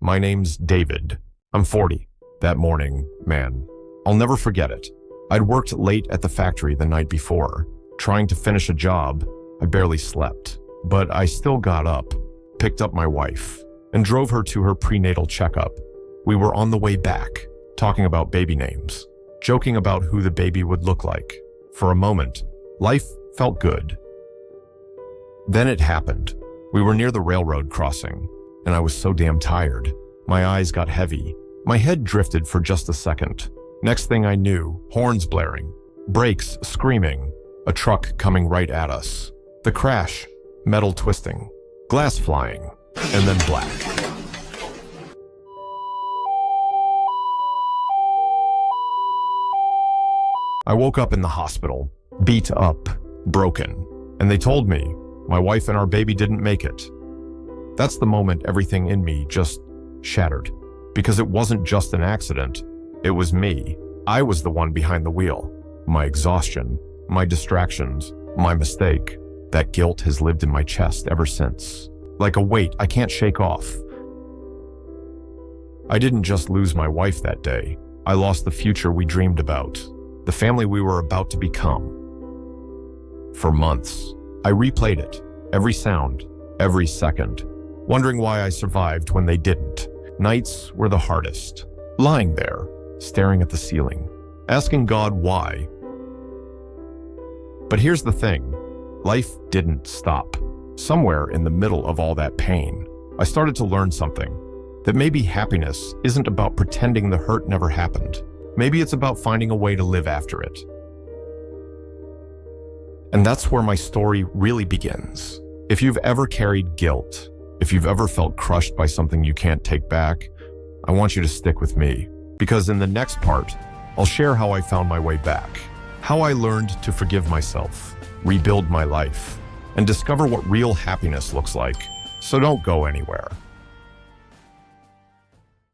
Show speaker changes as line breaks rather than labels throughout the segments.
My name's David. I'm 40. That morning, man, I'll never forget it. I'd worked late at the factory the night before, trying to finish a job. I barely slept, but I still got up, picked up my wife, and drove her to her prenatal checkup. We were on the way back, talking about baby names, joking about who the baby would look like. For a moment, life felt good. Then it happened. We were near the railroad crossing, and I was so damn tired. My eyes got heavy. My head drifted for just a second. Next thing I knew, horns blaring, brakes screaming, a truck coming right at us. The crash, metal twisting, glass flying, and then black. I woke up in the hospital, beat up, broken, and they told me my wife and our baby didn't make it. That's the moment everything in me just shattered, because it wasn't just an accident, it was me. I was the one behind the wheel. My exhaustion, my distractions, my mistake. That guilt has lived in my chest ever since, like a weight I can't shake off. I didn't just lose my wife that day. I lost the future we dreamed about, the family we were about to become. For months, I replayed it, every sound, every second, wondering why I survived when they didn't. Nights were the hardest, lying there, staring at the ceiling, asking God why. But here's the thing, life didn't stop. Somewhere in the middle of all that pain, I started to learn something, that maybe happiness isn't about pretending the hurt never happened. Maybe it's about finding a way to live after it. And that's where my story really begins. If you've ever carried guilt, if you've ever felt crushed by something you can't take back, I want you to stick with me, because in the next part, I'll share how I found my way back, how I learned to forgive myself, rebuild my life, and discover what real happiness looks like. So don't go anywhere.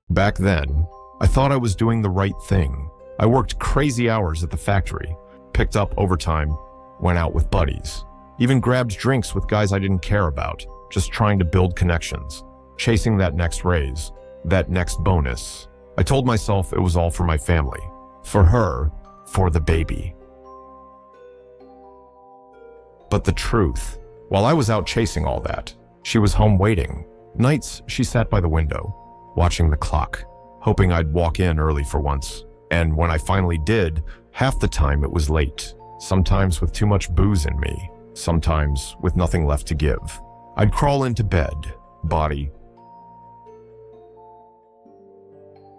Back then, I thought I was doing the right thing. I worked crazy hours at the factory, picked up overtime, went out with buddies, even grabbed drinks with guys I didn't care about, just trying to build connections, chasing that next raise, that next bonus. I told myself it was all for my family, for her, for the baby. But the truth, while I was out chasing all that, she was home waiting. Nights, she sat by the window, watching the clock, hoping I'd walk in early for once. And when I finally did, half the time it was late, sometimes with too much booze in me, sometimes with nothing left to give. I'd crawl into bed, body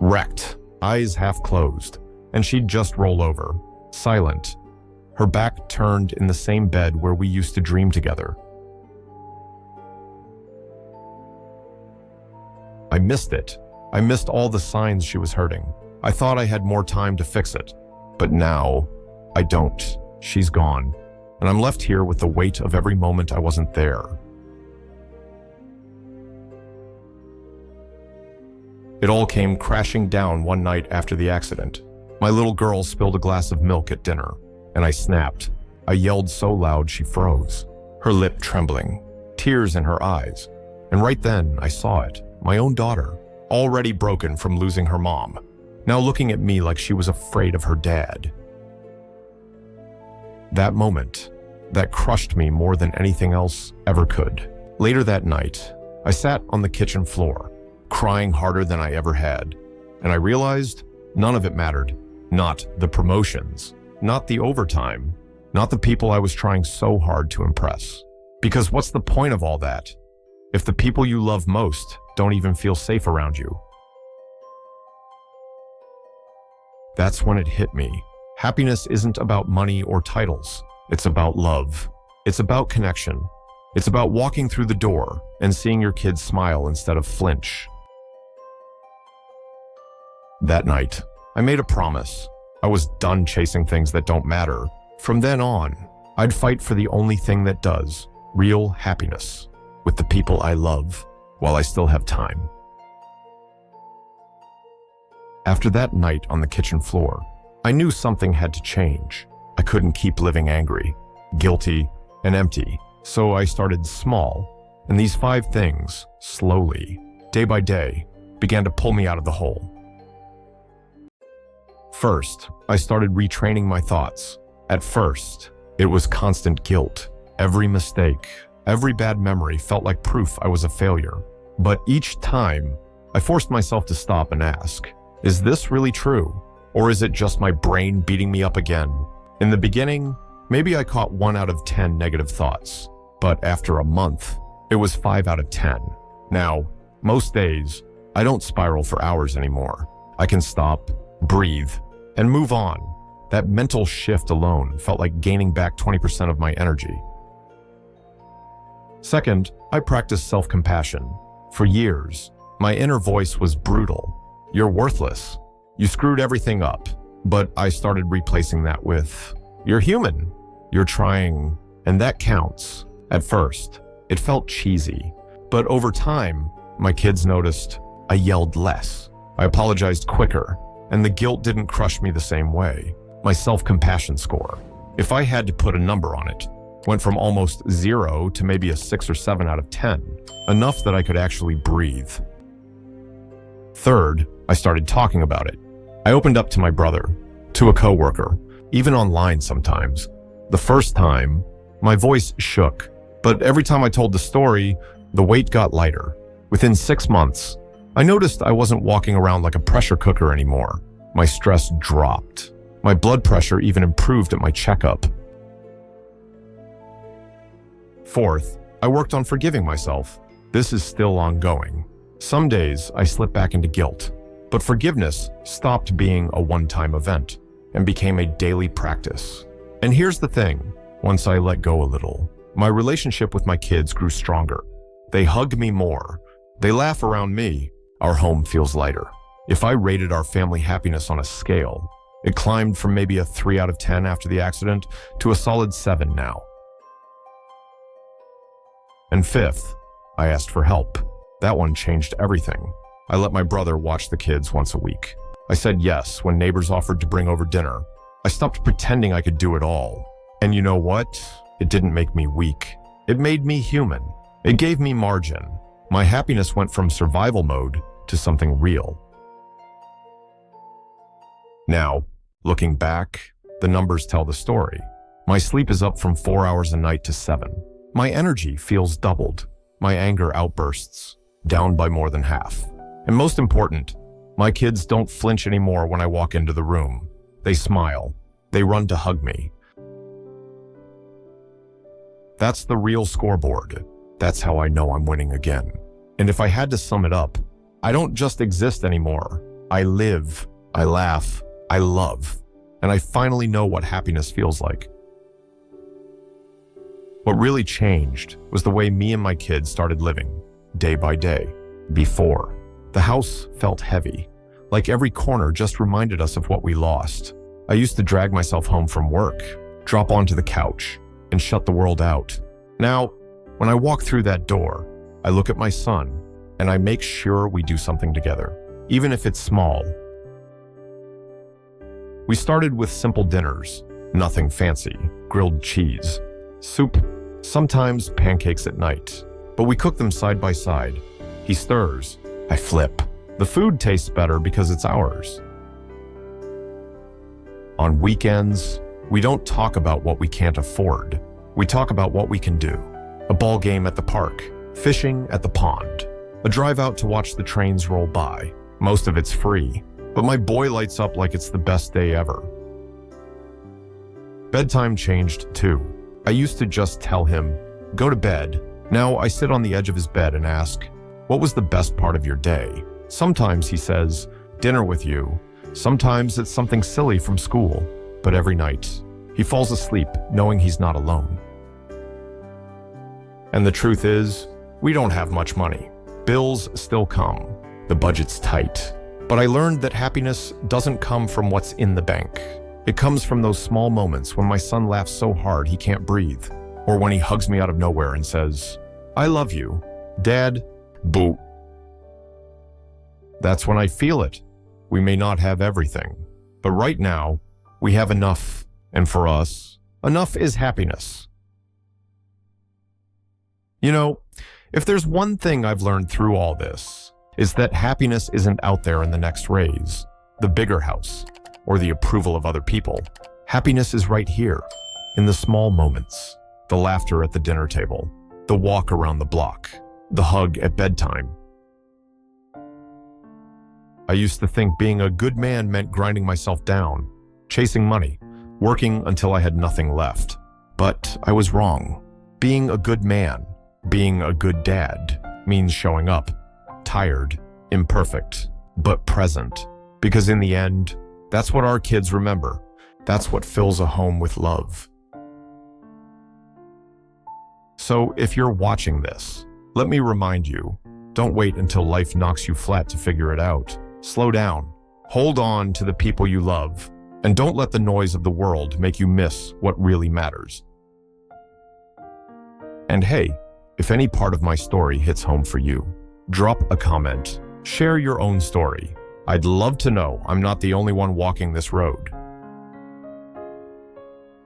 wrecked, eyes half closed, and she'd just roll over, silent, her back turned in the same bed where we used to dream together. I missed it. I missed all the signs she was hurting. I thought I had more time to fix it, but now I don't. She's gone, and I'm left here with the weight of every moment I wasn't there. It all came crashing down one night after the accident. My little girl spilled a glass of milk at dinner, and I snapped. I yelled so loud she froze, her lip trembling, tears in her eyes. And right then, I saw it, my own daughter, already broken from losing her mom, now looking at me like she was afraid of her dad. That moment, that crushed me more than anything else ever could. Later that night, I sat on the kitchen floor, crying harder than I ever had, and I realized none of it mattered. Not the promotions, not the overtime, not the people I was trying so hard to impress. Because what's the point of all that if the people you love most don't even feel safe around you? That's when it hit me. Happiness isn't about money or titles. It's about love. It's about connection. It's about walking through the door and seeing your kids smile instead of flinch. That night, I made a promise. I was done chasing things that don't matter. From then on, I'd fight for the only thing that does, real happiness, with the people I love, while I still have time. After that night on the kitchen floor, I knew something had to change. I couldn't keep living angry, guilty, and empty. So I started small, and these 5 things, slowly, day by day, began to pull me out of the hole. First, I started retraining my thoughts. At first, it was constant guilt. Every mistake, every bad memory felt like proof I was a failure. But each time, I forced myself to stop and ask, is this really true? Or is it just my brain beating me up again? In the beginning, maybe I caught 1 out of 10 negative thoughts. But after a month, it was 5 out of 10. Now, most days, I don't spiral for hours anymore. I can stop, breathe, and move on. That mental shift alone felt like gaining back 20% of my energy. Second, I practiced self-compassion. For years, my inner voice was brutal. You're worthless. You screwed everything up. But I started replacing that with, you're human. You're trying, and that counts. At first, it felt cheesy. But over time, my kids noticed I yelled less. I apologized quicker, and the guilt didn't crush me the same way. My self-compassion score, if I had to put a number on it, went from almost 0 to maybe a 6 or 7 out of 10, enough that I could actually breathe. Third, I started talking about it. I opened up to my brother, to a coworker, even online sometimes. The first time, my voice shook, but every time I told the story, the weight got lighter. Within 6 months, I noticed I wasn't walking around like a pressure cooker anymore. My stress dropped. My blood pressure even improved at my checkup. Fourth, I worked on forgiving myself. This is still ongoing. Some days I slip back into guilt, but forgiveness stopped being a one-time event and became a daily practice. And here's the thing, once I let go a little, my relationship with my kids grew stronger. They hug me more. They laugh around me. Our home feels lighter. If I rated our family happiness on a scale, it climbed from maybe a 3 out of 10 after the accident to a solid 7 now. And fifth, I asked for help. That one changed everything. I let my brother watch the kids once a week. I said yes when neighbors offered to bring over dinner. I stopped pretending I could do it all. And you know what? It didn't make me weak. It made me human. It gave me margin. My happiness went from survival mode to something real. Now, looking back, the numbers tell the story. My sleep is up from 4 hours a night to 7. My energy feels doubled. My anger outbursts, down by more than half. And most important, my kids don't flinch anymore when I walk into the room. They smile. They run to hug me. That's the real scoreboard. That's how I know I'm winning again. And if I had to sum it up, I don't just exist anymore. I live, I laugh, I love, and I finally know what happiness feels like. What really changed was the way me and my kids started living, day by day. Before, the house felt heavy, like every corner just reminded us of what we lost. I used to drag myself home from work, drop onto the couch, and shut the world out. Now, when I walk through that door, I look at my son, and I make sure we do something together, even if it's small. We started with simple dinners, nothing fancy, grilled cheese, soup, sometimes pancakes at night. But we cook them side by side. He stirs, I flip. The food tastes better because it's ours. On weekends, we don't talk about what we can't afford. We talk about what we can do. A ball game at the park, fishing at the pond, a drive out to watch the trains roll by. Most of it's free, but my boy lights up like it's the best day ever. Bedtime changed too. I used to just tell him, go to bed. Now I sit on the edge of his bed and ask, what was the best part of your day? Sometimes he says, dinner with you. Sometimes it's something silly from school. But every night, he falls asleep knowing he's not alone. And the truth is, we don't have much money. Bills still come. The budget's tight. But I learned that happiness doesn't come from what's in the bank. It comes from those small moments when my son laughs so hard he can't breathe, or when he hugs me out of nowhere and says, I love you, Dad, boo. That's when I feel it. We may not have everything, but right now, we have enough. And for us, enough is happiness. You know, if there's one thing I've learned through all this, is that happiness isn't out there in the next raise, the bigger house, or the approval of other people. Happiness is right here, in the small moments, the laughter at the dinner table, the walk around the block, the hug at bedtime. I used to think being a good man meant grinding myself down, chasing money, working until I had nothing left. But I was wrong. Being a good man, being a good dad, means showing up, tired, imperfect, but present. Because in the end, that's what our kids remember. That's what fills a home with love. So if you're watching this, let me remind you, don't wait until life knocks you flat to figure it out. Slow down, hold on to the people you love, and don't let the noise of the world make you miss what really matters. And hey, if any part of my story hits home for you, drop a comment, share your own story. I'd love to know I'm not the only one walking this road.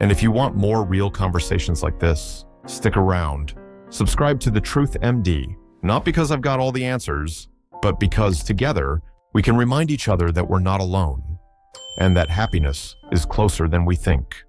And if you want more real conversations like this, stick around. Subscribe to The Truth MD, not because I've got all the answers, but because together we can remind each other that we're not alone and that happiness is closer than we think.